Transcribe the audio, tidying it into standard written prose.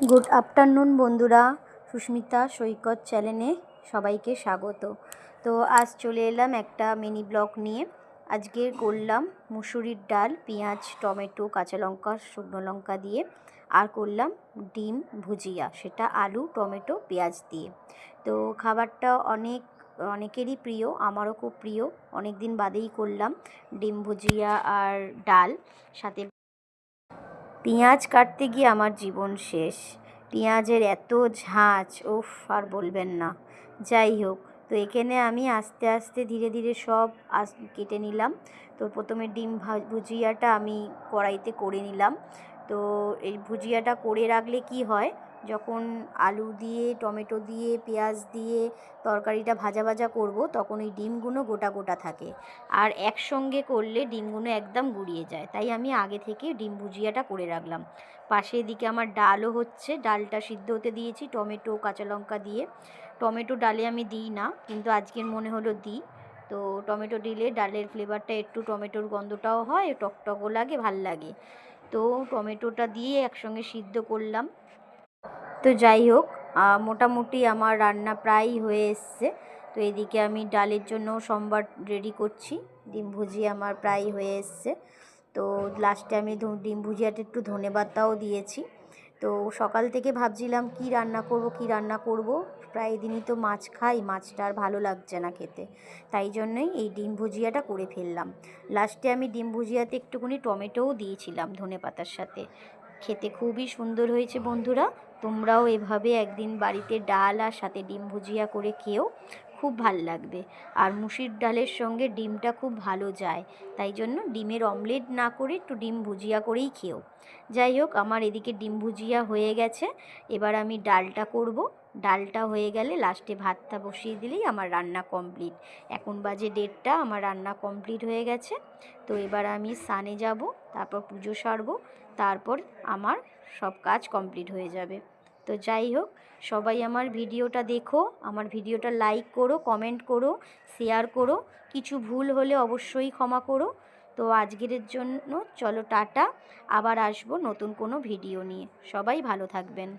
Good afternoon বন্ধুরা, সুস্মিতা সৈকত চ্যানেলে সবাইকে স্বাগত। তো আজ চলে এলাম একটা মিনি ব্লগ নিয়ে। আজকে করলাম মুসুরির ডাল, পেঁয়াজ, টমেটো, কাঁচা লঙ্কা, শুকনো লঙ্কা দিয়ে, আর করলাম ডিম ভুজিয়া, সেটা আলু, টমেটো, পেঁয়াজ দিয়ে। তো খাবারটা অনেকেরই প্রিয়, আমারও খুব প্রিয়। অনেক দিন বাদেই করলাম ডিম ভুজিয়া আর ডাল। সাথে পেঁয়াজ কাটতে গিয়ে আমার জীবন শেষ। পেঁয়াজের এত ঝাঁঝ, উফ, আর বলবেন না। যাই হোক, তো এখানে আমি আস্তে আস্তে ধীরে ধীরে সব কেটে নিলাম। তো প্রথমে ডিম ভুজিয়াটা আমি কড়াইতে করে নিলাম। তো এই ভুজিয়াটা করে রাখলে কি হয়, যখন আলু দিয়ে, টমেটো দিয়ে, পেঁয়াজ দিয়ে তরকারিটা ভাজা ভাজা করব, তখন ওই ডিমগুলো গোটা গোটা থাকে। আর একসঙ্গে করলে ডিমগুলো একদম গুঁড়িয়ে যায়। তাই আমি আগে থেকে ডিম ভুজিয়াটা করে রাখলাম। পাশে এদিকে আমার ডালও হচ্ছে, ডালটা সিদ্ধ হতে দিয়েছি টমেটো কাঁচা লঙ্কা দিয়ে। টমেটো ডালে আমি দিই না, কিন্তু আজকের মনে হলো দিই। তো টমেটো দিলে ডালের ফ্লেভারটা, একটু টমেটোর গন্ধটাও হয়, টকটকও লাগে, ভাল লাগে। তো টমেটোটা দিয়ে একসঙ্গে সিদ্ধ করলাম। তো যাই হোক, মোটামুটি আমার রান্না প্রায়ই হয়ে এসছে। তো এদিকে আমি ডালের জন্য সম্বার রেডি করছি। ডিম ভুজিয়া আমার প্রায় হয়ে এসছে। তো লাস্টে আমি ডিম ভুজিয়াটা একটু ধনেপাতাও দিয়েছি। তো সকাল থেকে ভাবছিলাম কি রান্না করব। প্রায় দিনই তো মাছ খাই, মাছটা আর ভালো লাগছে না খেতে। তাই জন্যই এই ডিম ভুজিয়াটা করে ফেললাম। লাস্টে আমি ডিম ভুজিয়াতে একটুখানি টমেটোও দিয়েছিলাম ধনেপাতার সাথে। খেতে খুবই সুন্দর হয়েছে বন্ধুরা। তোমরাও এভাবে একদিন বাড়িতে ডাল আর সাথে ডিম ভুজিয়া করে খেও, খুব ভাল লাগবে। আর মুসুর ডালের সঙ্গে ডিমটা খুব ভালো যায়। তাই জন্য ডিমের অমলেট না করে একটু ডিম ভুজিয়া করেই খেও। যাই হোক, আমার এদিকে ডিম ভুজিয়া হয়ে গেছে। এবার আমি ডালটা করব। ডালটা হয়ে গেলে লাস্টে ভাতটা বসিয়ে দিলেই আমার রান্না কমপ্লিট। এখন বাজে 1:30, আমার রান্না কমপ্লিট হয়ে গেছে। তো এবার আমি স্নানে যাব, তারপর পুজো সারবো, তারপর আমার সব কাজ কমপ্লিট হয়ে যাবে। তো যাই হোক, সবাই আমার ভিডিওটা দেখো, আমার ভিডিওটা লাইক করো, কমেন্ট করো, শেয়ার করো। কিছু ভুল হলে অবশ্যই ক্ষমা করো। তো আজকের জন্য চলো টাটা, আবার আসবো নতুন কোনো ভিডিও নিয়ে। সবাই ভালো থাকবেন।